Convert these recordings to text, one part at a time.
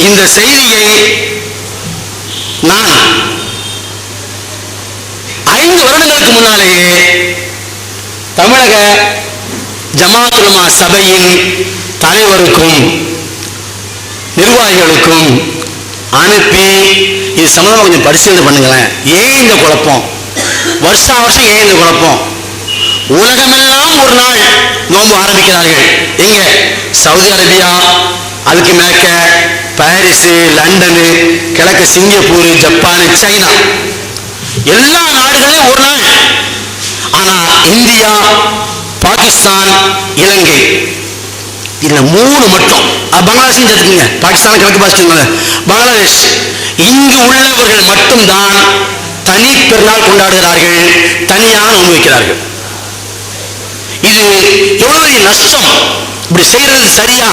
இந்த செய்தியை நான் 5 வருடங்களுக்கு முன்னாலேயே தமிழக ஜமாத் உலமா சபையின் தலைவருக்கும் நிர்வாகிகளுக்கும் அனுப்பி இது சம்பந்தமாக கொஞ்சம் பரிசீலனை பண்ணுங்களேன். ஏன் இந்த குழப்பம்? வருஷம் ஏன் இந்த குழப்பம்? உலகமெல்லாம் ஒரு நாள் நோன்பு ஆரம்பிக்கிறார்கள். எங்க? சவுதி அரேபியா, அதுக்கு மேற்க பாரிஸ், லண்டனு, கிழக்கு சிங்கப்பூர், ஜப்பான், சைனா, எல்லா நாடுகளிலும் ஒரு நாள். ஆனா இந்தியா, பாகிஸ்தான், இலங்கை, இதுல 3 மட்டும். பங்களாதேஷ் சேர்த்துக்குங்க, பாகிஸ்தான் கிழக்கு பாகிஸ்தான், பங்களாதேஷ், இங்கு உள்ளவர்கள் மட்டும்தான் தனி பெருநாள் கொண்டாடுகிறார்கள், தனியாக நோன்பு வைக்கிறார்கள். இது எவ்வளவு நஷ்டம்! இப்படி செய்யறது சரியா?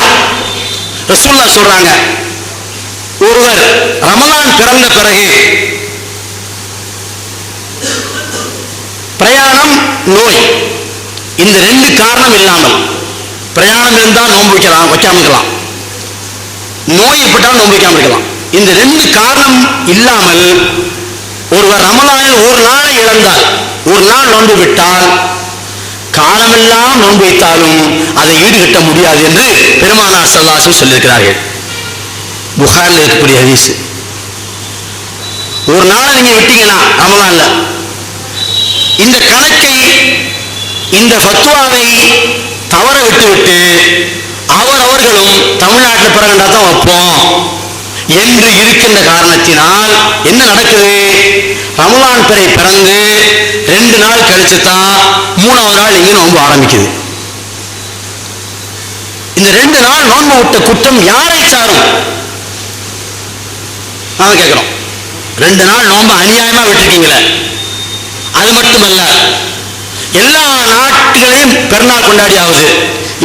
ரசூலுல்லாஹ் சொல்றாங்க, ஒருவர் ரமலான் பிறந்த பிறகு பிரயாணம், நோய், இந்த 2 காரணம் இல்லாமல், பிரயாணம் இருந்தால் நோன்பு வைக்காம இருக்கலாம், நோய் ஏற்பட்டால் நோன்பு வைக்காம இருக்கலாம். இந்த 2 காரணம் இல்லாமல் ஒருவர் ரமலானில் ஒரு நாளை இழந்தால், ஒரு நாள் நோன்பு விட்டால், காலமெல்லாம் நோன்பு வைத்தாலும் அதை ஈடுகட்ட முடியாது என்று பெருமானார் ஸல்லல்லாஹு அலைஹி வஸல்லம் சொல்லியிருக்கிறார்கள். புகாரில் இருக்கக்கூடிய ஹதீஸ். ஒரு நாளை நீங்க விட்டீங்கன்னா ரமலான்ல, இந்த கணக்கை, இந்த ஃபத்வாவை தவற விட்டுவிட்டு அவர்களும் தமிழ்நாட்டில் பிறகுண்டா தான் வைப்போம் என்று இருக்கின்ற காரணத்தினால் என்ன நடக்குது? ரமலான் பிறை பிறந்து 2 நாள் கழிச்சு தான் 3வது நாள் இங்கே நோன்பு ஆரம்பிக்குது. இந்த 2 நாள் நோன்பு விட்ட குற்றம் யாரை சாரும்? நாம கேட்கிறோம். 2 நாள் நோன்பு அநியாயமா விட்டுருக்கீங்களே. அது மட்டுமல்ல, எல்லா நாட்டுகளையும் பெருநாள் கொண்டாடி ஆகுது,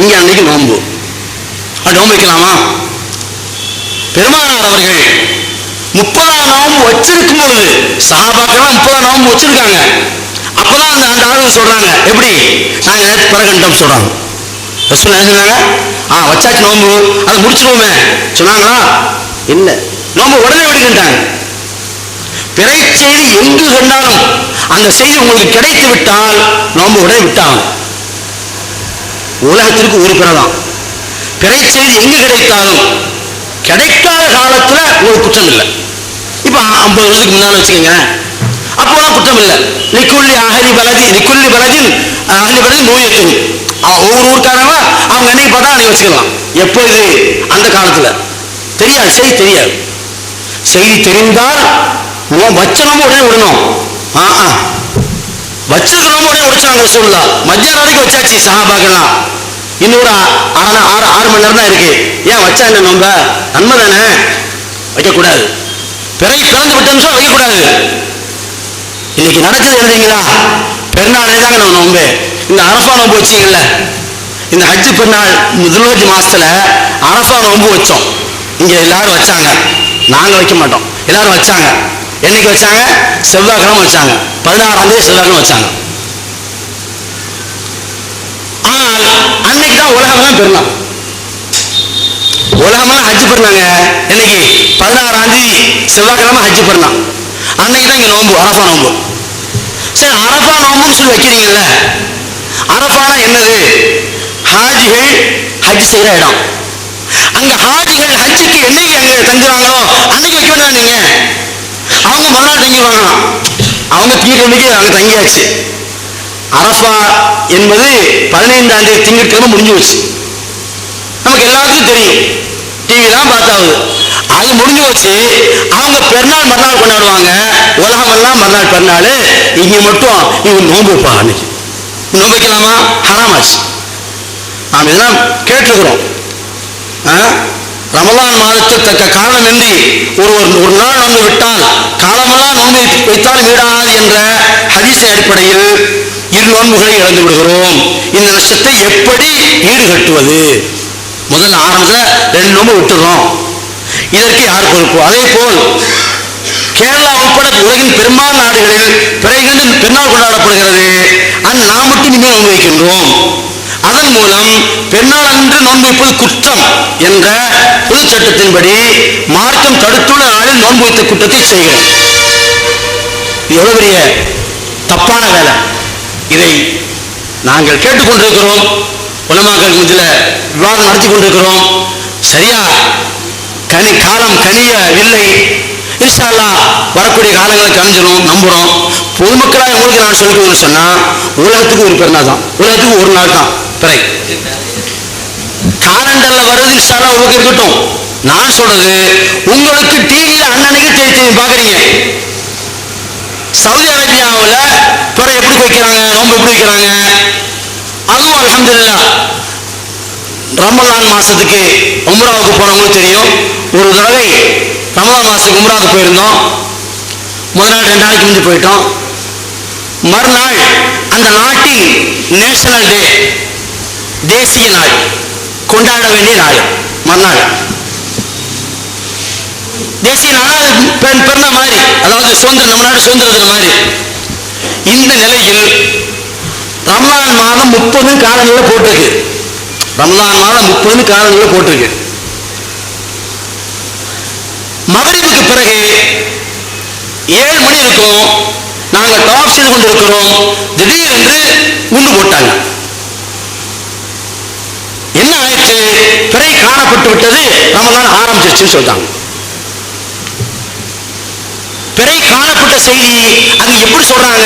இங்க அன்னைக்கு நோன்பு. நோன்பு வைக்கலாமா? பெருமானார் அவர்கள் 30ஆம் நோன்பு வச்சிருக்கும் பொழுது சஹாபாக்கெல்லாம் 30ஆம் நோன்பு வச்சிருக்காங்க. அப்பதான் அந்த ஆளுங்க சொல்றாங்க, எப்படி நாங்க நேற்று பிறகண்டோம் சொல்றாங்க. ரசூல் என்ன சொன்னாங்க? வச்சாச்சு நோன்பு, அதை முடிச்சிருவோமே சொன்னாங்களா? இல்லை, நோன்பு உடனே விடுகின்றாங்க. பிறை செய்தி எங்கு கண்டாலும் அந்த செய்தி உங்களுக்கு கிடைத்து விட்டால் நோன்பு உடனே விட்டாங்க. உலகத்திற்கு ஒரு பிறதான். பிறை செய்தி எங்கு கிடைத்தாலும் கிடைக்காத காலத்துல உங்களுக்கு குற்றம் இல்லை. இப்ப 50 வருஷத்துக்கு முன்னால வச்சுக்கோங்க, அப்போலாம் குற்றம் இல்லை. லிக்குள்ளி அஹலி பலதின் நோயத்தும், ஒவ்வொரு ஊருக்காரங்க அவங்க அன்னைக்கு பார்த்தா அன்னைக்கு வச்சுக்கலாம். எப்போ இது? அந்த காலத்துல தெரியாது, செய்தி தெரியாது. செய்தி தெரிந்தால் வச்சனமும் உடனே விடணும். வச்சிருக்கணும் உடனே உடைச்சாங்க சொல்லலாம். மத்தியானம் வரைக்கும் வச்சாச்சு சஹாபாக்கெல்லாம். இன்னொரு 6 மணி நேரம் தான் இருக்கு. ஏன் வச்சா என்ன? நோம்ப நன்மை தானே, வைக்கக்கூடாது. பிறை பிறந்து விட்ட நிமிஷம் வைக்கக்கூடாது. இன்னைக்கு நடக்குது எழுதிங்களா? பெருநாளே தாங்க நம்ம நோம்பு. இந்த அரஃபா நோம்பு வச்சிங்கல்ல, இந்த ஹஜ்ஜு பெருநாள் துல்ஹஜ் மாசத்துல அரஃபா நோம்பு வச்சோம். இங்க எல்லாரும் வச்சாங்க, நாங்க வைக்க மாட்டோம். எல்லாரும் வச்சாங்க. என்னைக்கு வச்சாங்க? செவ்வாய்க்கிழமை வச்சாங்க. 16ஆம் தேதி செவ்வாய்க்கிழமை வச்சாங்க. ஆனால் அன்னைக்கு தான் உலகம்லாம் பெருநாள். உலகம்லாம் ஹஜ்ஜு பெருநாங்க. என்னைக்கு? 16ஆம் தேதி செவ்வாய்க்கிழமை ஹஜ்ஜு பெருநாள். அன்னைக்கு தான் இங்க நோம்பு, அரஃபா நோம்பு. சரி, அரஃபா நோம்புன்னு சொல்லி வைக்கிறீங்கல்ல, அரஃபானா என்னது? ஹாஜிகள் ஹஜ் செய்யற இடம். அங்க ஹாஜிகள் ஹஜ்ஜுக்கு என்னைக்கு அங்க தங்குறாங்களோ அன்னைக்கு வைக்க வேண்டாம். நீங்க அவங்க மறுநாள் தங்கிடுவாங்க. அவங்க தீர்க்கணிக்கு அங்க தங்கியாச்சு. அரஃபா என்பது 15ஆம் தேதி திங்கட்கிழமை முடிஞ்சு வச்சு. நமக்கு எல்லாத்துக்கும் தெரியும், டிவி தான் பார்த்தாவது. அது முடிஞ்சு வச்சு அவங்க பெருநாள் மறுநாள் கொண்டாடுவாங்க. உலகமெல்லாம் மறுநாள் பெருநாள். இங்க மட்டும் இவங்க நோன்பு வைப்பாங்க. அன்னைக்கு நோன்பு வைக்கலாமா? ஹராமாச்சு. நாம் இதெல்லாம் கேட்டுக்கிறோம். ரமலான் மாதத்தில் தக்க காரணமின்றி ஒரு நாள் நோன்பு விட்டால் காலமெல்லாம் நோன்பு வைத்தால் வீடாது என்ற ஹதீஸின் அடிப்படையில் 2 நோன்புகளை இழந்து விடுகிறோம். இந்த நஷ்டத்தை எப்படி ஈடுகட்டுவது? முதல்ல ஆரம்பத்தில் 2 நோன்பு விட்டுறோம். இதற்கு யார் பொறுப்பு? அதே போல் கேரளா உட்பட உலகின் பெரும்பாலான நாடுகளில் பிறைகண்டு பெருநாள் கொண்டாடப்படுகிறது. நாம் மட்டும் இனிமேல் நோன்பு வைக்கின்றோம். அதன் மூலம் பெருநாள் அன்று நோன்பு வைப்பது குற்றம் என்ற பொது சட்டத்தின்படி மார்க்கம் தடுத்துள்ள நாளில் நோன்பு வைத்த குற்றத்தை செய்கிறோம். எவ்வளவு பெரிய தப்பான வேலை! இதை நாங்கள் கேட்டுக்கொண்டிருக்கிறோம், உலமாக்கள் மத்தியில் விவாதம் நடத்தி கொண்டிருக்கிறோம். சரியா காலம் கனியவில்லை. இன்ஷா அல்லாஹ் வரக்கூடிய காலங்களை கணிஞ்சிடும் நம்புறோம். பொதுமக்களாக உங்களுக்கு நான் சொல்லிக்கணும்னு சொன்னா, உலகத்துக்கு ஒரு பெருநாள் தான், உலகத்துக்கு ஒரு நாள் தான் பிறை. காலண்டர்ல வர்றது இன்ஷா அல்லாஹ் உங்களுக்கு இருக்கட்டும். நான் சொல்றது உங்களுக்கு டிவியில அன்னன்னைக்கு தெரிஞ்சு பாக்குறீங்க. சவுதி அரேபியாவில் பிறை எப்படி வைக்கிறாங்க, நோன்பு எப்படி வைக்கிறாங்க, அதுவும் அல்ஹம்துலில்லாஹ். ரமலான் மாசத்துக்கு உம்ராவுக்கு போனவங்களுக்கு தெரியும். ஒரு தடவை ரமலான் மாசத்துக்கு உம்ராவுக்கு போயிருந்தோம். முதல் நாள் 2 நாளைக்கு முந்தி போயிட்டோம். மறுநாள் அந்த நாட்டின் நேஷனல் டே, தேசிய நாள், கொண்டாட வேண்டிய நாள். மறுநாள் தேசிய நாள், பெருநாள் மாதிரி, அதாவது சுதந்திரம், நம்ம நாடு சுதந்திர தினம் மாதிரி. இந்த நிலையில் ரமலான் மாதம் 30 காலங்களில் போட்டிருக்கு. ரமலான் மாதம் 30 காலங்களில் போட்டிருக்கு. மகரிபுக்கு பிறகு 7 மணி இருக்கும். நாங்கள் தவாப் செய்து கொண்டிருக்கிறோம். திடீரென்று குண்டு போட்டாங்க. என்ன ஆயிடுச்சு? பிறை காணப்பட்டு விட்டது, ரமலான் ஆரம்பிச்சிருச்சுன்னு சொல்லிட்டாங்க. பிறை காணப்பட்ட செய்தி அது எப்படி சொல்றாங்க?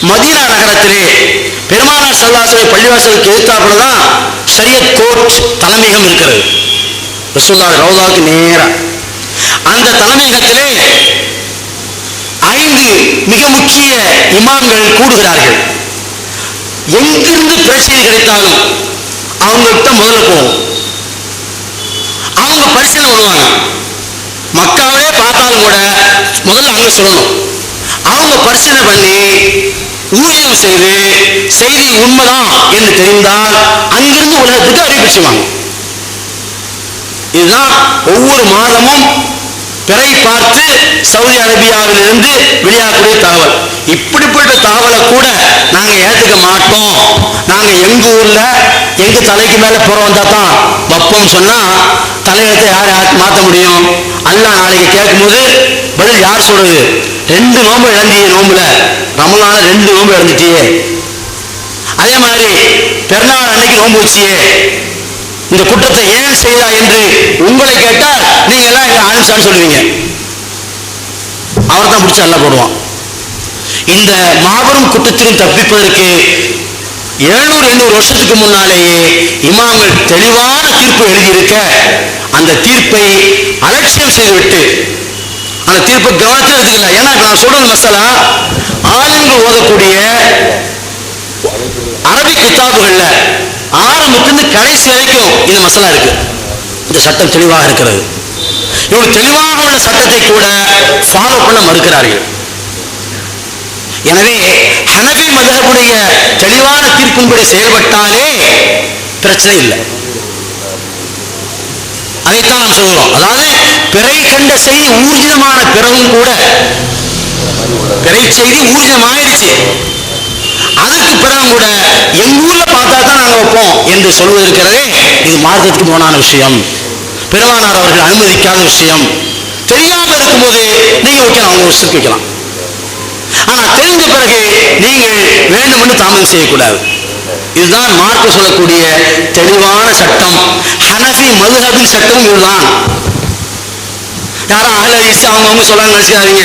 மதீனா நகரத்திலே பெருமானார் ஸல்லல்லாஹு அலைஹி வஸல்லம் பள்ளிவாசலுக்கு எதிர்த்தாப்புல தான் ஷரியத் கோர்ட் தலைமையகம் இருக்கிறது. ரசூலுல்லாஹ் ரவுதாவுக்கு நேரா அந்த தலைமையகத்திலே 5 மிக முக்கிய இமாம்கள் கூடுகிறார்கள். எங்கிருந்து பிரச்சனை கிடைத்தாலும் அவங்கள்ட்ட முதல்ல போகும். அவங்க பரிசீலனை பண்ணுவாங்க. மக்காவே பார்த்தாலும் கூட முதல்ல அங்க சொல்லணும். அவங்க பரிசீலனை பண்ணி ஊழியம் செய்து செய்தி உண்மைதான் என்று தெரிந்தால் அங்கிருந்து உலகத்துக்கு அறிவிச்சுவாங்க. இதுதான் ஒவ்வொரு மாதமும் பிறை பார்த்து சவுதி அரேபியாவிலிருந்து வெளியாகக்கூடிய தகவல். இப்படிப்பட்ட தகவலை கூட நாங்க ஏத்துக்க மாட்டோம். நாங்க எங்க ஊர்ல எங்க தலைக்கு மேல புறம் வந்தா தான் வைப்போம் சொன்னா தலையத்தை யார் மாற்ற முடியும்? அல்லாஹ் நாளைக்கு கேட்கும்போது பதில் யார் சொல்றது? 2 நோன்பு இழந்திய நோம்புல ரமலான 2 நோன்பு இழந்துட்டியே. அதே மாதிரி பெருநாள் அன்னைக்கு நோன்பு வச்சியே, இந்த குற்றத்தை ஏன் செய்தா என்று உங்களை கேட்டால் நீங்க எல்லாம் எங்க ஆலிம்சான்னு சொல்லுவீங்க. அவர் தான் பிடிச்சி அல்ல போடுவான். இந்த மாபெரும் குற்றத்திலும் தப்பிப்பதற்கு 700-800 வருஷத்துக்கு முன்னாலேயே இமாம்கள் தெளிவான தீர்ப்பு எழுதியிருக்க, அந்த தீர்ப்பை அலட்சியம் செய்துவிட்டு அந்த தீர்ப்பை கவனத்தில் எடுத்துக்கல. ஏன்னா நான் சொல்றது மசாலா ஆலிம்கள் ஓதக்கூடிய அரபி கிதாபுகள்ல ஆரம்பத்திலிருந்து கடைசி வரைக்கும் இந்த மசாலா இருக்கு. இந்த சட்டம் தெளிவாக இருக்கிறது. இவங்க தெளிவாக உள்ள சட்டத்தை கூட ஃபாலோ பண்ண மறுக்கிறார்கள். எனவே ஹனபி மதஹபுடைய தெளிவான தீர்ப்பின்படி செயல்பட்டாலே பிரச்சனை இல்லை. அதைத்தான் நாம் சொல்கிறோம். அதாவது பிறை கண்ட செய்தி ஊர்ஜிதமான பிறகும் கூட, பிறை செய்தி ஊர்ஜிதமாயிருச்சு, அதுக்கு பிறகு கூட எங்க ஊர்ல பார்த்தா தான் நாங்க வைப்போம் என்று சொல்வது இருக்கிறதே, இது மார்க்கத்துக்கு போனான விஷயம், பெருமானார் அவர்கள் அனுமதிக்காத விஷயம். தெரியாம இருக்கும்போது நீங்க வைக்கலாம், அவங்க வருஷத்துக்கு வைக்கலாம். ஆனா தெரிந்த பிறகு நீங்கள் வேண்டுமென்று தாமதம் செய்யக்கூடாது. இதுதான் மார்க்க சொல்லக்கூடிய தெளிவான சட்டம். ஹனஃபி மதுஹபின் சட்டம் இதுதான். யாரும் அஹ்ல ஹதீஸ் அவங்க சொல்ல நினைச்சுக்காதீங்க.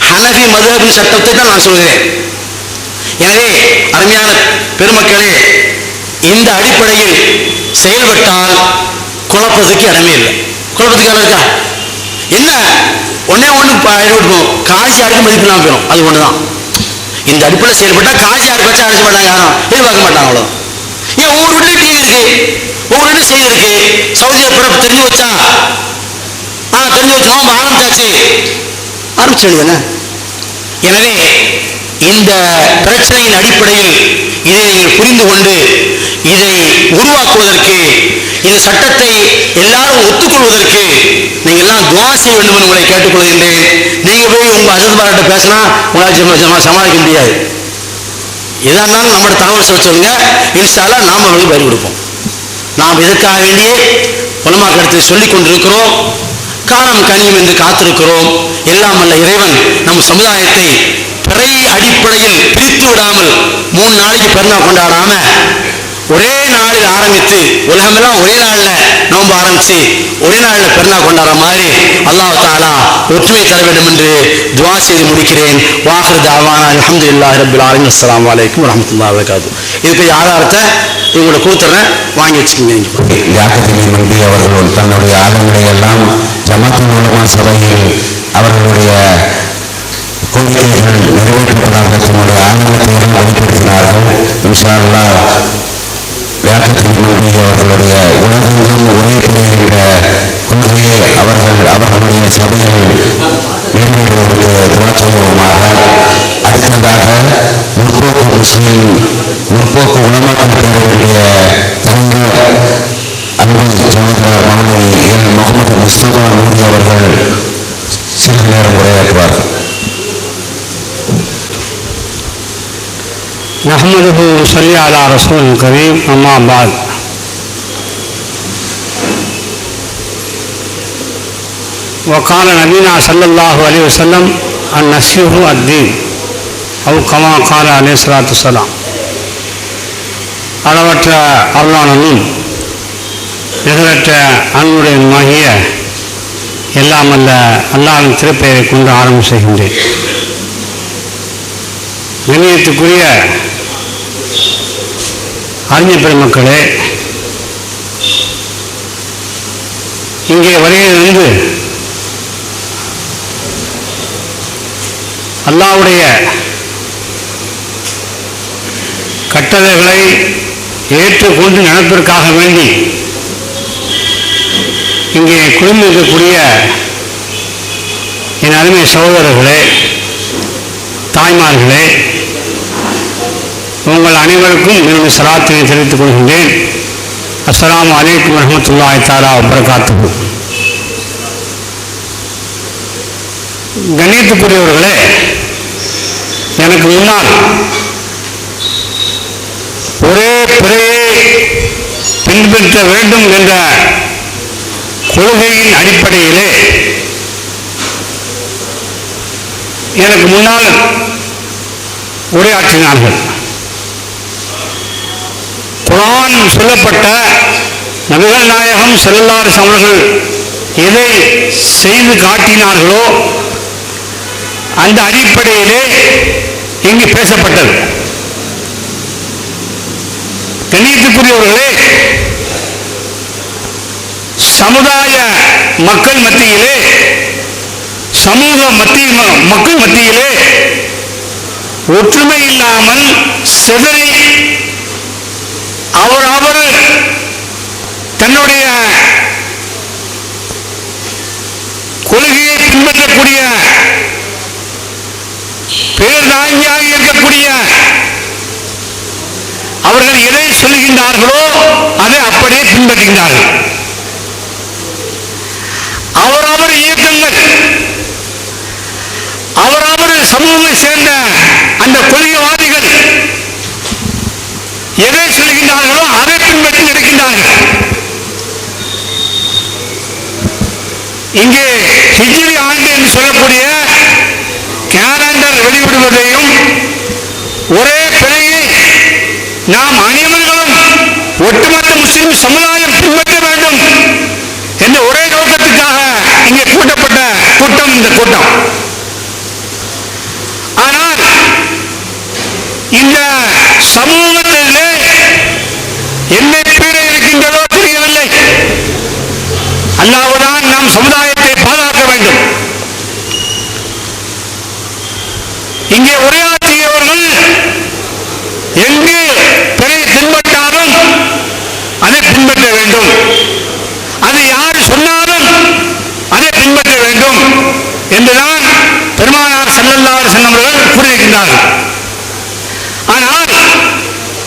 ஹனஃபி மதுஹபின் சட்டத்தை தான் நான் சொல்கிறேன். எனவே அருமையான பெருமக்களே, இந்த அடிப்படையில் செயல்பட்டால் குழப்பத்துக்கு இடமே இல்லை. குழப்பத்துக்கு இடம் இருக்கா? என்ன ஒன்னே ஒன்று காசியாருக்கு மதிப்பு நான் போயிடும். அது ஒண்ணுதான். இந்த அடிப்படையில் செயல்பட்டா காசியார் பச்சை அழைச்ச மாட்டாங்க, யாரும் எதிர்பார்க்க மாட்டாங்க. அவ்வளோ ஏன் ஒவ்வொரு வீட்லையும் டிவி இருக்கு, ஒவ்வொரு வீட்லையும் செய்தி இருக்கு. சவுதியில் பிறப்பு தெரிஞ்சு வச்சா தெரிஞ்சு வச்சு நோம்பு ஆரம்பிச்சு என்ன. எனவே இந்த பிரச்சனையின் அடிப்படையில் இதை நீங்கள் புரிந்து கொண்டு இதை உருவாக்குவதற்கு, இந்த சட்டத்தை எல்லாரும் ஒத்துக்கொள்வதற்கு நீங்க எல்லாம் துஆ செய்ய வேண்டும் என்று உங்களை கேட்டுக்கொள்கின்றேன். நீங்க போய் உங்க அசத்பார்ட்ட பேசினா உங்களால் சமாளிக்க முடியாது. எதா இருந்தாலும் நம்மளோட தகவல் சொல்லுங்க. இன்ஷா அல்லாஹ் நாம அவங்களுக்கு பதில் கொடுப்போம். நாம் இதற்காக வேண்டியே உலமாக்களிடத்தில் சொல்லிக் கொண்டிருக்கிறோம். காலம் கனியும் என்று காத்திருக்கிறோம். எல்லாம் அல்ல இறைவன் நம் சமுதாயத்தை பிறை அடிப்படையில் பிரித்து விடாமல் 3 நாளைக்கு பெருநாள் கொண்டாடாம ஒரே நாளில் ஆரம்பித்து உலகமெல்லாம் ஒரே நாளில் நோன்பு ஆரம்பித்து ஒரே நாளில் பெருநாள் கொண்டாடுற மாதிரி அல்லாஹ் தஆலா ஒற்றுமை தர வேண்டும் என்று துஆ செய்து முடிக்கிறேன். வாஹிர் தஅவானா அல்ஹம்துலில்லாஹி ரப்பில் ஆலமீன். அஸ்ஸலாமு அலைக்கும் வரஹ்மத்துல்லாஹி வபரகாத்துஹு. இதுக்கு ஆதாரத்தை இவங்களை கொடுத்துறேன், வாங்கி வச்சுக்கோங்க. யாக்கத்தின் நம்பி அவர்கள் தன்னுடைய ஆளுங்களை எல்லாம் ஜமாத்துல் உலமா சபையில் அவர்களுடைய கோரிக்கைகள் நிறைவேற்றப்படாத தன்னுடைய ஆளுநத்தை வெளிப்படுத்தினார்கள். இன்ஷா அல்லாஹ் யாக்கத்தின் நம்பி அவர்களுடைய உலகெங்கும் ஒரே பெறுகின்ற கொள்கையை அவர்களுடைய சபையில் மேம்படுவதற்கு துவா செய்வோமாக. அடுத்ததாக முற்போக்கு முஸ்லிம் முற்போக்கு உலமாக்கள் பேரவையுடைய தலைவர் அன்பு சகோதரர் மௌலவி எல் முகமது முஸ்தபா நூரி அவர்கள் சிறிது நேரம் உரையாற்றுவார்கள். நஹ்மதுஹு ஸல்லி அலா ரசூலில் கரீம். அம்மா பாத். وقال نبينا صلى الله عليه وسلم النصيحة الدين أو كما قال عليه الصلاة والسلام. அளவற்ற அருளாளனும் நிகரற்ற அன்புடையனுமாகிய எல்லாம் அல்ல அல்லாஹ்வின் திருப்பெயரை கொண்டு ஆரம்பம் செய்கின்றேன். கண்ணியத்துக்குரிய அறிஞர் பெருமக்களே, இங்கே வருகையிலிருந்து அல்லாஹ்வுடைய கட்டளைகளை ஏற்றுக்கொண்டு நடப்பதற்காக வேண்டி இங்கே குழுமிருக்கக்கூடிய என் அருமை சகோதரர்களே, தாய்மார்களே, உங்கள் அனைவருக்கும் என்னுடைய சலாத்தினை தெரிவித்துக் கொள்கின்றேன். அஸ்ஸலாமு அலைக்கும் வரஹ்மத்துல்லாஹி தஆலா வபரகாத்துஹு. கண்ணியத்துக்குரியவர்களே, எனக்கு முன்னால் ஒரே பிறையை பின்பற்ற வேண்டும் என்ற கொள்கையின் அடிப்படையிலே எனக்கு முன்னால் உரையாற்றினார்கள். குர்ஆன் சொல்லப்பட்ட நபிகள் நாயகம் ஸல்லல்லாஹு அலைஹி வஸல்லம் அவர்கள் எதை செய்து காட்டினார்களோ அந்த அடிப்படையிலே இங்கு பேசப்பட்டது. கண்ணியத்துக்குரியவர்களே, சமுதாய மக்கள் மத்தியிலே மக்கள் மத்தியிலே ஒற்றுமை இல்லாமல் சிதறி அவர் தன்னுடைய கொள்கையை பின்பற்றக்கூடிய பேர்தாங்கியாக இருக்கக்கூடிய அவர்கள் எதை சொல்லுகின்றார்களோ அதை அப்படியே பின்பற்றுகின்றார்கள். அவரவர் இயக்கங்கள் அவரவர் சமூகத்தை சேர்ந்த அந்த கொள்கைவாதிகள் எதை சொல்கின்றார்களோ அதை பின்பற்றி நடக்கின்றார்கள். இங்கே ஹிஜ்ரி ஆண்டு என்று சொல்லக்கூடிய கேலண்டர் வெளியிடுவதையும் ஒரே பிழையை நாம் அனைவர்களும் ஒட்டுமொத்த முஸ்லிம் சமுதாயம் பின்பற்ற வேண்டும் என்ற ஒரே நோக்கத்துக்காக இங்கே கூட்டப்பட்ட கூட்டம் இந்த கூட்டம். ஆனால் இந்த சமூகத்திலே என்ன பீடை இருக்கின்றதோ தெரியவில்லை. அல்லாஹ்தான் நம் சமுதாயத்தை பாதுகாக்க வேண்டும். இங்கே உரையாற்றியவர்கள் எங்கு பிறை பின்பற்றாலும் அதை பின்பற்ற வேண்டும். அது யார் சொன்னாலும் அதை பின்பற்ற வேண்டும் என்றுதான் பெருமானார் ஸல்லல்லாஹு அலைஹி வஸல்லம் அவர்கள் கூறியிருக்கின்றார்கள். ஆனால்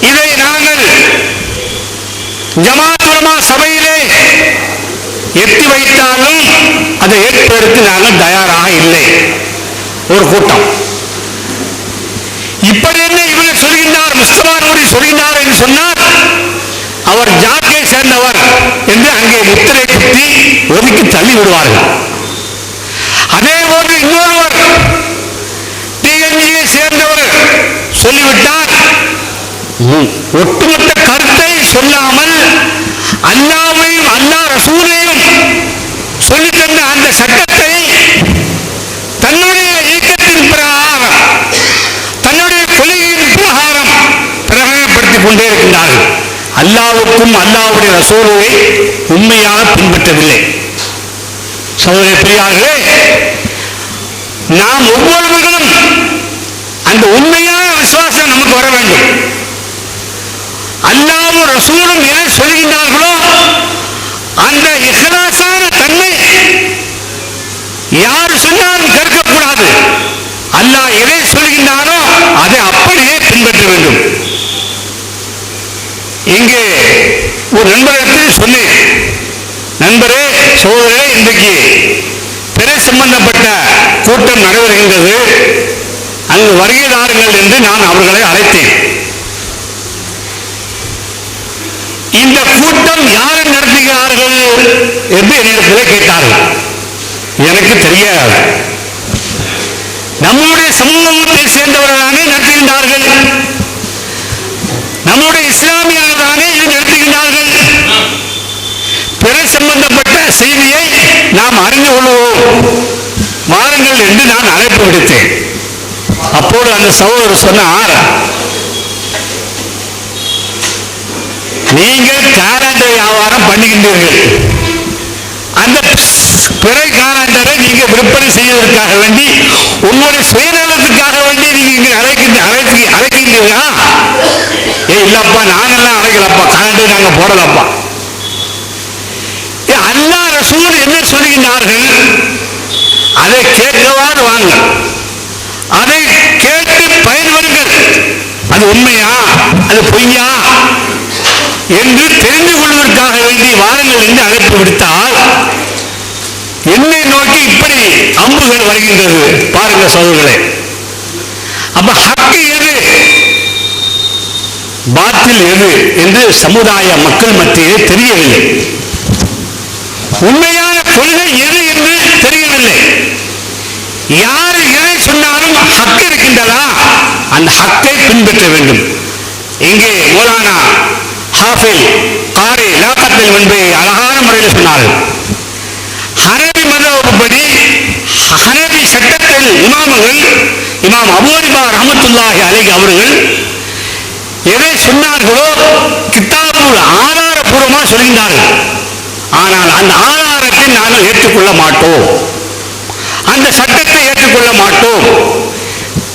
இதை நாங்கள் ஜமாத் உலமா சபையிலே எட்டி வைத்தாலும் அதை ஏற்பதற்கு நாங்கள் தயாராக இல்லை. ஒரு கூட்டம் இப்படி என்ன இவர்கள் சொல்கின்றார், முஸ்தபா நூரி சொல்கின்றார் என்று சொன்னால் அவர் ஜாக்கை சேர்ந்தவர் என்று அங்கே முத்திரை குத்தி ஒதுக்கி தள்ளி விடுவார்கள். அதே போன்று இன்னொருவர் டிஎன்ஏ சேர்ந்தவர் சொல்லிவிட்டார், ஒட்டுமொத்த கருத்தை சொல்லாமல் அல்லாஹ்வையும் அல்லாஹ் ரசூலையும் சொல்லித் தந்த அந்த சட்டத்தை தன்னுடைய இயக்கத்தின் பிரகாரம் தன்னுடைய கொள்கையின் பிரகாரம் பிரகடனப்படுத்திக் கொண்டே இருக்கின்றார்கள். அல்லாஹ்வுக்கும் அல்லாஹ்வுடைய ரசூலை உண்மையாக பின்பற்றவில்லை. சகோதர பிரியார்களே, நாம் ஒவ்வொருவர்களும் அந்த உண்மையான விசுவாசம் நமக்கு வர வேண்டும். அல்லாஹ்வும் ரசூலும் எதை சொல்கின்றார்களோ அந்த இஹ்லாஸான தன்மை யார் சொன்னாலும் கேட்கக்கூடாது. அல்லாஹ் எதை சொல்கின்றானோ அதை அப்படியே பின்பற்ற வேண்டும். இங்கே ஒரு நண்பரிடத்தில் சொன்னேன், நண்பரே, சோதரே, இன்றைக்கு பிறை சம்பந்தப்பட்ட கூட்டம் நடைபெறுகின்றது, அங்கு வருகிறார்கள் என்று நான் அவர்களை அழைத்தேன். இந்த கூட்டம் யார் நடத்துகிறார்கள் என்று என்னிடத்திலே கேட்டார்கள். எனக்கு தெரியாது. நம்முடைய சமூகத்தை சேர்ந்தவர்களானே நடத்துகின்றார்கள், நம்முடைய இஸ்லாமியர்கள் தானே இது நடத்துகின்றார்கள். பிறை சம்பந்தப்பட்ட செய்தியை நாம் அறிந்து கொள்வோம், வாருங்கள் என்று நான் அழைப்பு விடுத்தேன். அப்போது அந்த சகோதரர் சொன்னார், நீங்கள் காலண்டர் வியாபாரம் பண்ணுகின்றீர்கள், அந்த பிறை காலண்டரை நீங்க விற்பனை செய்வதற்காக வேண்டி உங்களுடைய சுயநலத்துக்காக வேண்டி நீங்க அழைக்கின்றீர்களா? இல்லப்பா, நாங்கெல்லாம் அழைக்கலப்பா, காலண்டர் நாங்க போடலப்பா. அல்லாஹ் ரசூல் என்ன சொல்கின்றார்கள் அதை கேட்கவாறு வாங்க, அதை கேட்டு பயன்பெறுங்கள். அது உண்மையா அது பொய்யா என்று தெரிந்து கொள்வதற்காக வேண்டி வாருங்கள் என்று அழைப்பு விடுத்தால் என்னை நோக்கி இப்படி அம்புகள் வருகின்றது. பாருங்க சகோதரர்களே, அப்ப ஹக்கு எது பாத்தில் எது என்று சமுதாய மக்கள் மத்தியிலே தெரியவில்லை. உண்மையான கொள்கை எது என்று தெரியவில்லை. யார் எதை சொன்னாலும் ஹக்கு இருக்கின்றதா, அந்த ஹக்கை பின்பற்ற வேண்டும். இங்கே மௌலானா ஹாஃபில் காரி லாக்கத்தில் என்பதை அழகான முறையில் சொன்னார்கள். ஹனபி மதபடி ஹனபி சட்டத்தில் இமாமுகள், இமாம் அபூ ஹனீஃபா ரஹ்மத்துல்லாஹி அலைஹி அவர்கள் எதை சொன்னார்களோ கிதாபுல் ஆதாரபூர்வமாக சொல்கின்றார்கள். ஆனால் அந்த ஆதாரத்தை நாங்கள் ஏற்றுக்கொள்ள மாட்டோம், அந்த சட்டத்தை ஏற்றுக்கொள்ள மாட்டோம்.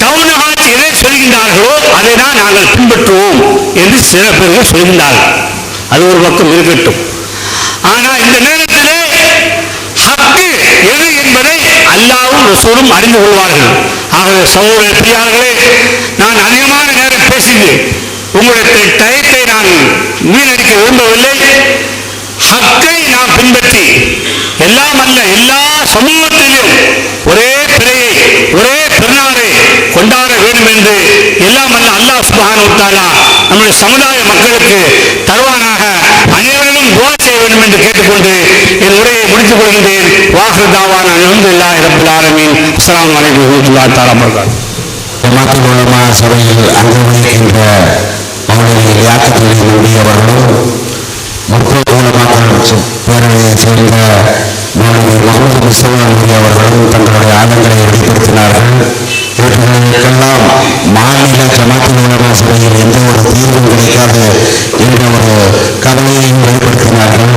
தௌஹீத் எதை சொல்கின்றார்களோ அதை தான் நாங்கள் பின்பற்றுவோம் என்று சில பேர்கள் சொல்கின்றார்கள். அது ஒரு பக்கம் இருக்கட்டும். ஆனால் இந்த நேரத்திலே ஹக்கு எது என்பதை அல்லாஹ்வும் ரசூலும் அறிந்து கொள்வார்கள். ஆகவே சகோதர பிரியார்களே, நான் அதிகமான நேரம் பேசினேன், உங்களுடைய டயத்தை நான் வீணடிக்க விரும்பவில்லை. ஹக்கை நாம் பின்பற்றி எல்லாம் அல்ல எல்லா சமூகத்திலும் ஒரே பிறையை ஒரே பெருநாளை கொண்டாட வேண்டும் என்று எல்லாம் அல்ல அல்லாஹ் சுப்ஹானஹு வ தஆலா நம்முடைய சமுதாய மக்களுக்கு தருவானாக. அனைவரும் துஆ செய்ய வேண்டும் என்று கேட்டுக்கொண்டு என் உரையை முடித்துக் கொள்கின்றேன். வாஹிரு தாவானா அல்ஹம்துலில்லாஹி ரப்பில் ஆலமீன். அஸ்ஸலாமு அலைக்கும் வரஹ்மத்துல்லாஹி தஆலா வபரகாத்துஹு. ஜமாத்துல் உலமா சபையில் அங்கு வகிக்கின்ற மௌலவி லியாக்கத்துல் நபி அவர்களும், முற்போக்கு உலமாக்கள் பேரவையைச் சேர்ந்த மௌலவி முகமது முஸ்தபா நபி அவர்களும் தங்களுடைய ஆதங்களை வெளிப்படுத்தினார்கள். இவர்களுக்கெல்லாம் மாநில ஜமாத்துல் உலமா சபையில் எந்த ஒரு தீர்வும் கிடைக்காது என்ற ஒரு கவலையையும் வெளிப்படுத்தினார்கள்.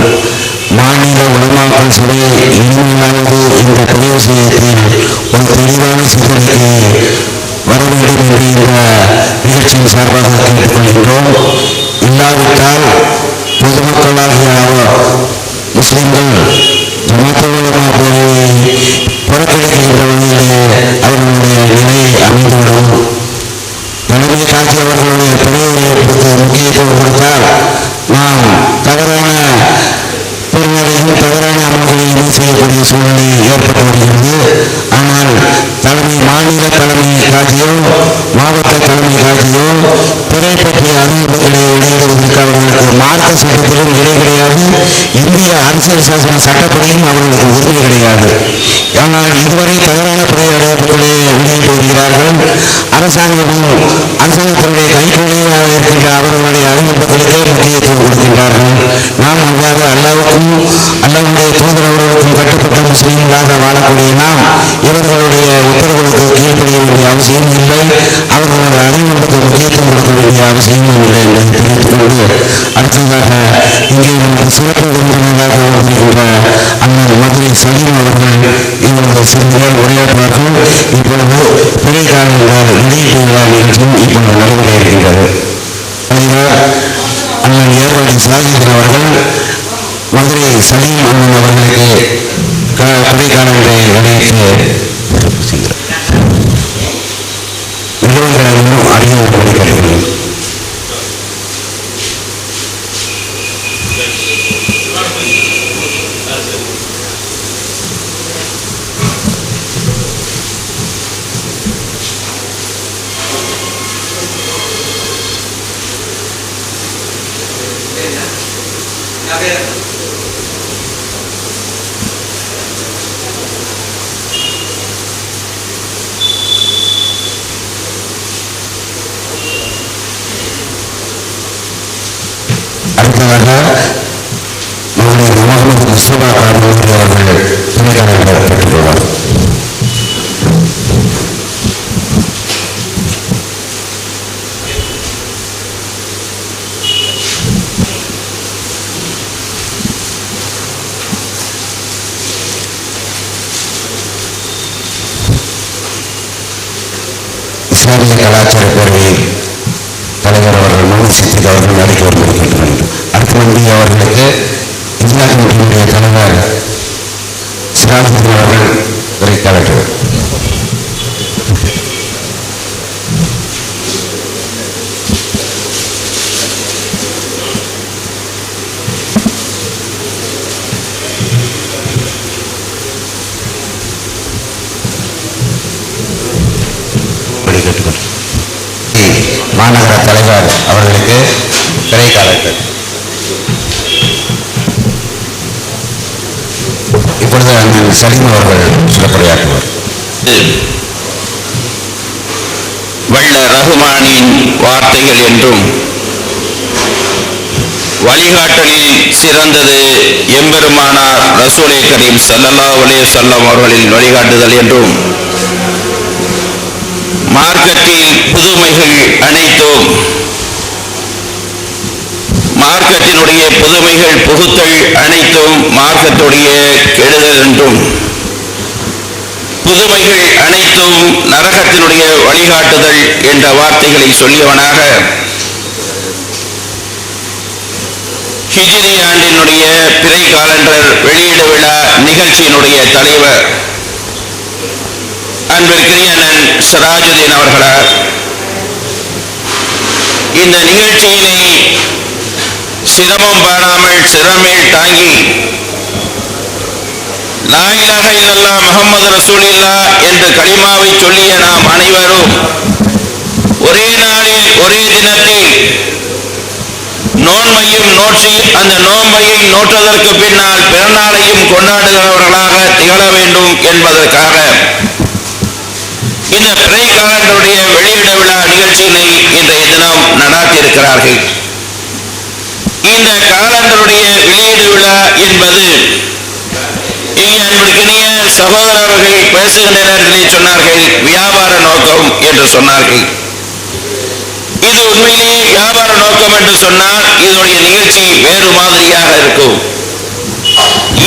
மாநில உலமாக்கள் சபை இனிமையானது இந்த பொது விஷயத்தில் ஒரு தெளிவான சிந்தனைக்கு வர வேண்டும் என்று இந்த நிகழ்ச்சியின் சார்பாக கேட்டுக்கொள்கின்றோம். இல்லாவிட்டால் பொதுமக்களாகிய முஸ்லிம்கள் ஜமாத்துல் உலமா பேரவையை புறக்கணிக்கின்ற வகையிலே அவர்களுடைய நிலை அமைந்துவிடும். எனவே காட்சி அவர்களுடைய பிரிவுகளுக்கு முக்கியத்துவம் கொடுத்தால் நாம் தவறான பெறுவதையும் தவறான அமல்களையும் செய்யக்கூடிய சூழ்நிலை ஏற்பட்டு வருகிறது. ஆனால் மாநில தலைமை காட்சியோ மாவட்ட தலைமை காட்சியோ பிறை பற்றிய அறிவிப்புகளை வெளியிடுவதற்கு அவர்களுக்கு மார்க்க சட்டத்திலும் விலை கிடையாது, இந்திய அரசியல் சாசன சட்டப்படியும் அவர்களுக்கு உரிமை கிடையாது. ஆனால் இதுவரை தவறான பிரயோகங்களை வெளியிட்டு வருகிறார்கள். அரசாங்கத்தினுடைய கைக்குள்ளையாக இருக்கின்ற அவர்களுடைய அறிமுகத்திற்கே முக்கியத்துவம் கொடுக்கின்றார்கள். நாம் அவ்வாறு அல்லாவுக்கும் அல்லாவுடைய தூதரவர்களுக்கும் கட்டுப்பட்ட முஸ்லீம்களாக வாழக்கூடிய நாம் இவர்களுடைய உத்தரவுகளுக்கு கீழ்ப்படிய வேண்டிய அவசியம் இல்லை. அவர்களுடைய அறிமுகத்துக்கு முக்கியத்துவம் கொடுக்க வேண்டிய அவசியமும் இல்லை என்பதை தெரிவித்துக் கொண்டு, அடுத்ததாக இங்கே நமக்கு சிறப்பு விருந்தினராக வருகின்ற அண்ணன் மதுரை சலீம் அவர்கள் இவருடைய சிறுமியால் உரையாற்றுவார்கள். இப்பொழுது பிறைக்கால வெளியீட்டு விழா நிகழ்ச்சியும் இப்பொழுது நடைபெற இருக்கின்றது. அண்ணன் ஏர்வாடி சாஜிதன் அவர்கள் மதுரை சலீம் அண்ணன் அவர்களுக்கு பிறைக்காலங்களை வெளியிட்டு நிறுவனங்களும் அறிவுறுத்தலை கருதுகிறேன். அடுத்ததாக முகமது முஸ்தபா காபூரி அவர்கள் துணைக்காரர்கள் பெற்றுள்ளார். இஸ்லாமிய கலாச்சார பேரவை தலைவர் அவர்கள் முகமது சித்திக் அவர்கள் நடைக்கு வருகின்றனர். அடுத்த வண்டி அவர்களுக்கு இந்தியா கமிட்டியினுடைய தலைவர் சிராஜுதீன் அவர்கள் உரைக்காளர்கள். மாநகர தலைவர் அவர்களுக்கு திரைக்காலர்கள். இப்பொழுது அண்ணன் சலீம் அவர்கள் சிறப்புரையாற்றுவார். வல்ல ரஹ்மானின் வார்த்தைகள் என்றும் வழிகாட்டலில் சிறந்தது எம்பெருமானார் ரசூலே கரீம் ஸல்லல்லாஹு அலைஹி வஸல்லம் அவர்களின் வழிகாட்டுதல் என்றும் மார்க்கத்தில் புதுமைகள் அனைத்தும் மார்க்கத்தினுடைய புதுமைகள் புகுத்தல் அனைத்தும் மார்க்கத்துடைய கெடுதல் என்றும் புதுமைகள் அனைத்தும் நரகத்தினுடைய வழிகாட்டுதல் என்ற வார்த்தைகளை சொல்லியவனாக ஹிஜ்ரி ஆண்டினுடைய பிறை காலண்டர் வெளியீடு விழா நிகழ்ச்சியினுடைய தலைவர் அன்பிற்குரிய அண்ணன் சிராஜுதீன் அவர்களால் இந்த நிகழ்ச்சியினை சிரமம் பாராமல் சிரமேல் தாங்கி லா இலாஹ இல்லல்லாஹ் முஹம்மது ரசூலுல்லாஹ் என்ற கலிமாவை சொல்லிய நாம் அனைவரும் ஒரே நாளில் ஒரே தினத்தில் நோன்பையும் நோற்றி அந்த நோன்பையை நோற்றதற்கு பின்னால் பிறநாளையும் கொண்டாடுகிறவர்களாக திகழ வேண்டும் என்பதற்காக இந்த பிறை காலண்டருடைய வெளியிட விழா நிகழ்ச்சியினை இன்றைய தினம் நடாத்தியிருக்கிறார்கள். இந்த காலண்டருடைய வெளியீடு விழா என்பது இங்கே அன்பிற்கினிய சகோதரர்கள் பேசுகின்ற நேரத்திலே சொன்னார்கள் வியாபார நோக்கம் என்று சொன்னார்கள். இது உண்மையிலேயே வியாபார நோக்கம் என்று சொன்னால் இதனுடைய நிகழ்ச்சி வேறு மாதிரியாக இருக்கும்.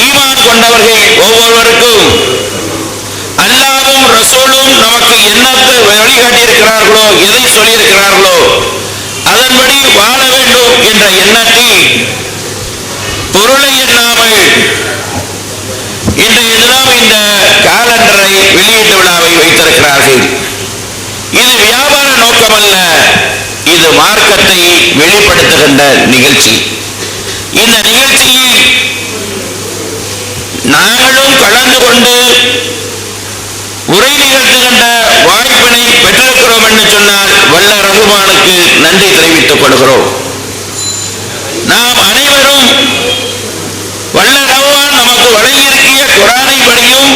ஈமான் கொண்டவர்கள் ஒவ்வொருவருக்கும் அல்லாஹ்வும் ரசூலும் நமக்கு என்னத்தை வழிகாட்டியிருக்கிறார்களோ எதை சொல்லியிருக்கிறார்களோ அதன்படி வாழ வேண்டும் என்ற எண்ணத்தில் பொருளை எண்ணாமல் இன்றைய தினம் இந்த காலண்டரை வெளியீட்டு விழாவை வைத்திருக்கிறார்கள். இது வியாபார நோக்கமல்ல, இது மார்க்கத்தை வெளிப்படுத்துகின்ற நிகழ்ச்சி. இந்த நிகழ்ச்சியில் நாங்களும் கலந்து கொண்டு உரை நிகழ்த்துகின்ற வாய்ப்பினை பெற்றிருக்கிறோம் என்று சொன்னால் வல்ல ரஹ்மானுக்கு நன்றி தெரிவித்துக் கொள்கிறோம். நாம் அனைவரும் வல்ல ரஹ்மான் நமக்கு வழங்கியிருக்கிய குர்ஆனை படியும்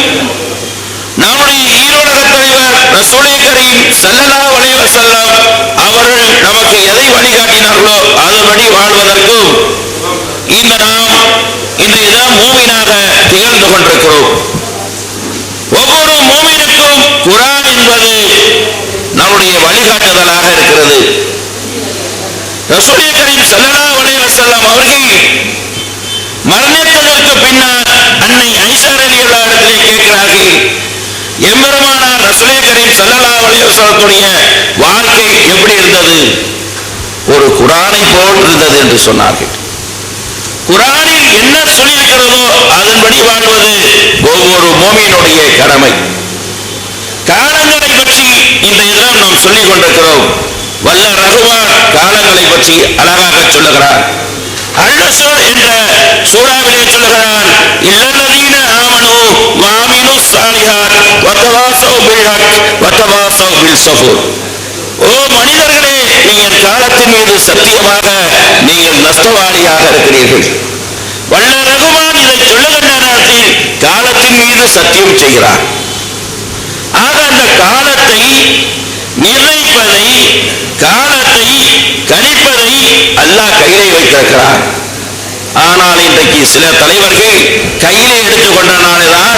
நம்முடைய ஈரோலக தலைவர் ரசூலே கரீம் ஸல்லல்லாஹு அலைஹி வஸல்லம் அவர்கள் நமக்கு எதை வழிகாட்டினார்களோ அதுபடி வாழ்வதற்கும் இன்றைய தினம் மூமினாக திகழ்ந்து கொண்டிருக்கிறோம். ஒவ்வொரு மூமினுக்கும் குர்ஆன் என்பது நம்முடைய வழிகாட்டுதலாக இருக்கிறது. ரசூலே கரீம் ஸல்லல்லாஹு அலைஹி வஸல்லம் அவர்கள் மரணித்ததற்கு பின்னர் அன்னை ஆயிஷா ரலியல்லாஹு அன்ஹா கேட்கிறார்கள், எம்பெருமானார் ரசூலே கரீம் ஸல்லல்லாஹு அலைஹி வஸல்லத்துடைய வாழ்க்கை எப்படி இருந்தது? ஒரு குர்ஆனை போல் இருந்தது என்று சொன்னார்கள். குர்ஆனில் என்ன சொல்லியிருக்கிறதோ அதன்படி வாழ்வது ஒவ்வொரு மூமினுடைய கடமை. காலங்களை பற்றி இன்றைய தினம் நாம் சொல்லிக் கொண்டிருக்கிறோம். வல்ல ரஹ்மான் காலங்களை பற்றி அழகாக சொல்லுகிறார். அல்-அஸ்ர் என்ற சூறாவிலே சொல்லுகிறான், இல்லல்லதீன ஆமனு வஅமிலு ஸாலிஹாத் வதவாஸவ் பில் ஹக் வதவாஸவ் பில் ஸபர். ஓ மனிதர்களே, நீங்கள் காலத்தின் மீது சத்தியமாக நீங்கள் நஷ்டவாளியாக இருக்கிறீர்கள். வல்ல ரஹ்மான் இதை சொல்லுகின்ற நேரத்தில் காலத்தின் மீது சத்தியம் செய்கிறார். ஆக அந்த காலத்தை நிர்ணயிப்பதை, காலத்தை கணிப்பதை அல்லாஹ் கையிலே வைத்திருக்கிறார். ஆனால் இன்றைக்கு சில தலைவர்கள் கையிலே எடுத்துக்கொண்ட நாள்தான்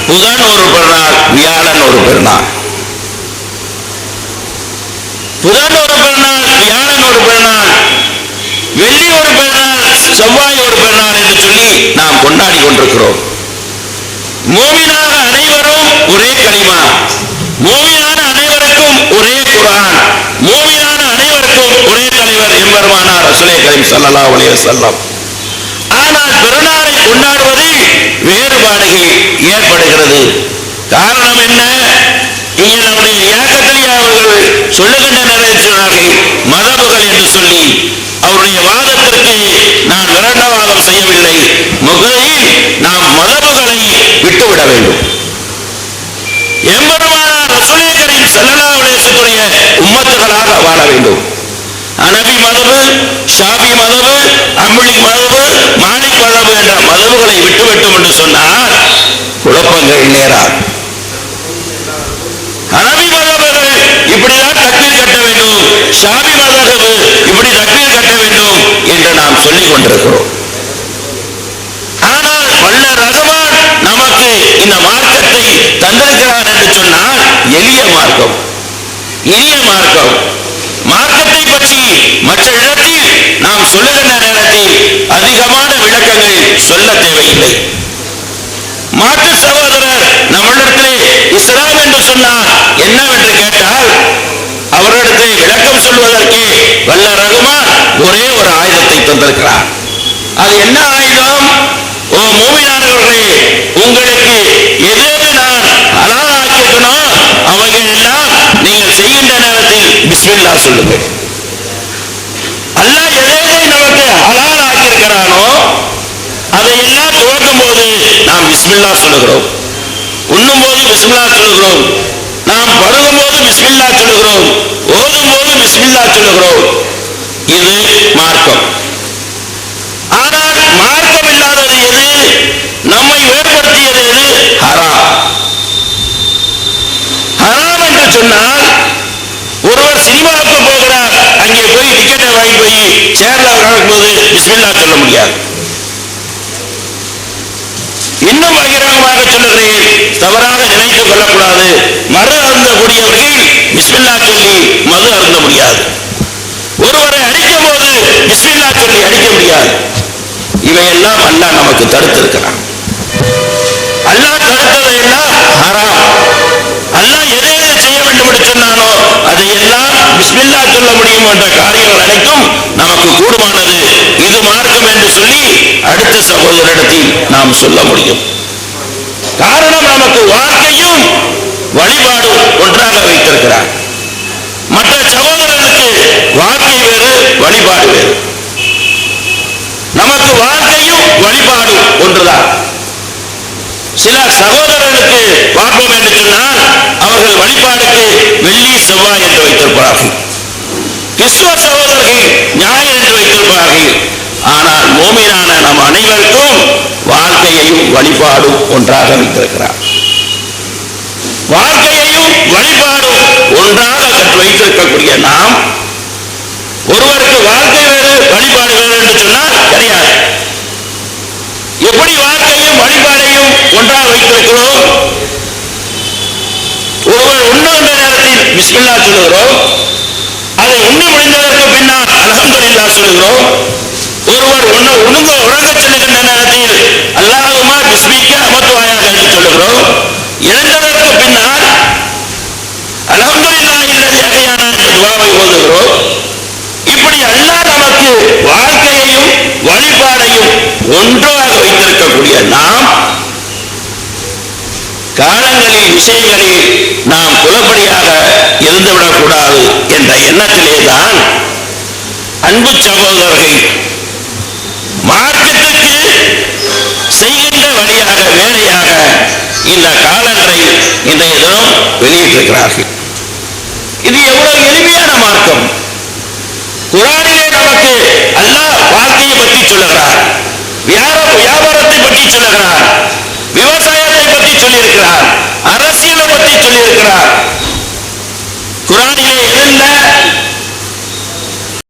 புதன் ஒரு பெருநாள், வியாழன் ஒரு பெருநாள். புதன் ஒரு பெருநாள், வியாழன் ஒரு பெருநாள், வெள்ளி ஒரு பெருநாள், செவ்வாய் ஒரு பெருநாள் என்று சொல்லி நாம் கொண்டாடி கொண்டிருக்கிறோம். மூமினாக அனைவரும் ஒரே கலிமா, மூமினான அனைவருக்கும் ஒரே குர்ஆன், மூமினான அனைவருக்கும் ஒரே தலைவர் எம்பெருமானார் ரசூலே கரீம் ஸல்லல்லாஹு அலைஹி வஸல்லம். ஆனால் பெருநாளை கொண்டாடுவதில் வேறுபாடுகள் ஏற்படுகிறது. காரணம் என்ன? இங்கே நம்முடைய யாக்கத்தலியா அவர்கள் சொல்லுகின்ற நிறைவேற்றினார்கள் மதபுகள் என்று சொல்லி. அவருடைய வாதத்திற்கு நான் விரண்டவாதம் செய்யவில்லை. முதலில் நாம் மதபுகளை விட்டுவிட வேண்டும். எம்பெருமானார் ரசூலே கரீம் ஸல்லல்லாஹு அலைஹி வஸல்லுடைய உம்மத்துகளாக வாழ வேண்டும். ஹனபி மதபு, ஷாஃபி மதபு, அம்பலி மதபு, மாலிக் மதபு என்ற மதபுகளை விட்டுவிட்டோம் என்று சொன்னால் குழப்பங்கள் நேராது. ஹனபி மதபுகள் இப்படிதான் தக்பீர் கட்ட வேண்டும், ஷாஃபி மதபு இப்படி தக்பீர் கட்ட வேண்டும் என்று நாம் சொல்லிக் கொண்டிருக்கிறோம். ஆனால் வல்ல ரஹ்மான் நமக்கு இந்த மார்க்கத்தை தந்திருக்கிறார் என்று சொன்னால் எளிய மார்க்கம், இனிய மார்க்கம். மார்க்கத்தை பற்றி மற்ற இடத்தில் நாம் சொல்லுகின்ற நேரத்தில் அதிகமான விளக்கங்கள் சொல்ல தேவையில்லை. மாற்று சகோதரர் நம்மிடத்திலே இஸ்லாம் என்று சொன்னால் என்னவென்று கேட்டால் அவரிடத்திலே விளக்கம் சொல்வதற்கு வல்ல ரஹ்மான் ஒரே ஒரு ஆயுதத்தை தந்திருக்கிறார். அது என்ன ஆயுதம்? ஓ மூமினானவர்களே, உங்களுக்கு எது நான் ஹலால் ஆக்கியிருக்கணும் அவைகள் எல்லாம் நீங்கள் செய்கின்ற நேரத்தில் பிஸ்மில்லாஹ் சொல்லுங்கள். அல்லாஹ் எதை நமக்கு ஹலால் ஆக்கியிருக்கிறானோ அதையெல்லாம் துவக்கும் போது நாம் பிஸ்மில்லாஹ் சொல்லுகிறோம். உண்ணும் போது பிஸ்மில்லாஹ் சொல்லுகிறோம். நாம் பருகும் போது பிஸ்மில்லாஹ் சொல்லுகிறோம். ஓதும் போது பிஸ்மில்லாஹ் சொல்லுகிறோம். இது மார்க்கம். ஆனால் மார்க்கம் இல்லாதது எது? நம்மை ஏற்படுத்தியது எது? ஹராம். ஹராம் என்று சொன்னால் ஒருவர் சினிமாவுக்கு போகிறார், அங்கே போய் டிக்கெட்டை வாங்கி போய் சேர்ல நடக்கும்போது பிஸ்மில்லாஹ் சொல்ல முடியாது. இன்னும் பகிரங்கமாக சொல்லுகிறேன், தவறாக நினைத்துக் கொள்ளக்கூடாது. மது அருந்தக்கூடியவர்கள் பிஸ்மில்லாஹ் சொல்லி மது அருந்த முடியாது. ஒருவரை அடிக்கும் போது பிஸ்மில்லாஹ் சொல்லி அடிக்க முடியாது. இவையெல்லாம் அல்லாஹ் நமக்கு தடுத்திருக்கிறான். அல்லாஹ் தடுத்ததையெல்லாம் ஹராம். அல்லாஹ் எதை செய்ய வேண்டும் என்று சொன்னானோ அதையெல்லாம் பிஸ்மில்லாஹ் சொல்ல முடியும் என்ற காரியங்கள் அனைத்தும் நமக்கு கூடுமானது. இது மார்க்கம் என்று சொல்லி அடுத்த சகோதரிடத்தில் நாம் சொல்ல முடியும். காரணம், நமக்கு வாழ்க்கையும் வழிபாடு ஒன்றாக வைத்திருக்கிறார். மற்ற சகோதரர்களுக்கு வாழ்க்கை வேறு, வழிபாடு வேறு. நமக்கு வாழ்க்கையும் வழிபாடு ஒன்றுதான். சில சகோதரர்களுக்கு பார்ப்போம் என்று சொன்னால் அவர்கள் வழிபாடுக்கு வெள்ளி செவ்வாய் என்று வைத்திருப்பார்கள். கிறிஸ்துவ சகோதரர்கள் ஞாயிறு என்று வைத்திருப்பார்கள். ஆனால் மோமினான நம் அனைவருக்கும் வாழ்க்கையையும் வழிபாடும் ஒன்றாக வைத்திருக்கிறார். வாழ்க்கையையும் வழிபாடும் ஒன்றாக கற்று வைத்திருக்கக்கூடிய நாம் ஒருவருக்கு வாழ்க்கை வேறு வழிபாடு வேறு என்று சொன்னால் கிடையாது. எப்படி வாழ்க்கையும் வழிபாடையும் ஒன்றாக வைத்திருக்கிறோம்? ஒருவர் உண்ணுகின்ற நேரத்தில் பிஸ்மில்லா சொல்லுகிறோம், அதை உண்ணி முடிந்ததற்கு பின்னால் அல்ஹம்துலில்லாஹ் சொல்லுகிறோம். ஒருவர் உறங்கச் செல்லுகின்ற நேரத்தில் அல்லாஹும்மா பிஸ்மிக்க அமத்துவாயாக என்று சொல்லுகிறோம். இறந்ததற்கு பின்னால் அல்ஹம்துலில்லாஹ் இல்லதி அஹ்யானா என்ற துஆவை ஓதுகிறோம். இப்படி அல்லாஹ் நமக்கு வாழ்க்கையையும் வழிபாடையும் ஒன்றாக வைத்திருக்கக்கூடிய நாம் காலங்களில் விஷயங்களில் நாம் குலப்படியாக இருந்துவிடக்கூடாது என்ற எண்ணத்திலேதான் அன்பு சகோதரர்கள் மார்க்கத்திற்கு செய்கின்ற வழியாக வேலையாக இந்த காலங்களை இன்றைய தினம் வெளியிட்டிருக்கிறார்கள். இது எவ்வளவு எளிமையான மார்க்கம்! குர்ஆனிலே நமக்கு அல்லாஹ் வாழ்க்கையை பற்றி சொல்லுகிறார், வியாபாரத்தை பற்றி சொல்லுகிறார், விவசாயத்தை பற்றி சொல்லியிருக்கிறார், அரசியலை பற்றி சொல்லியிருக்கிறார்,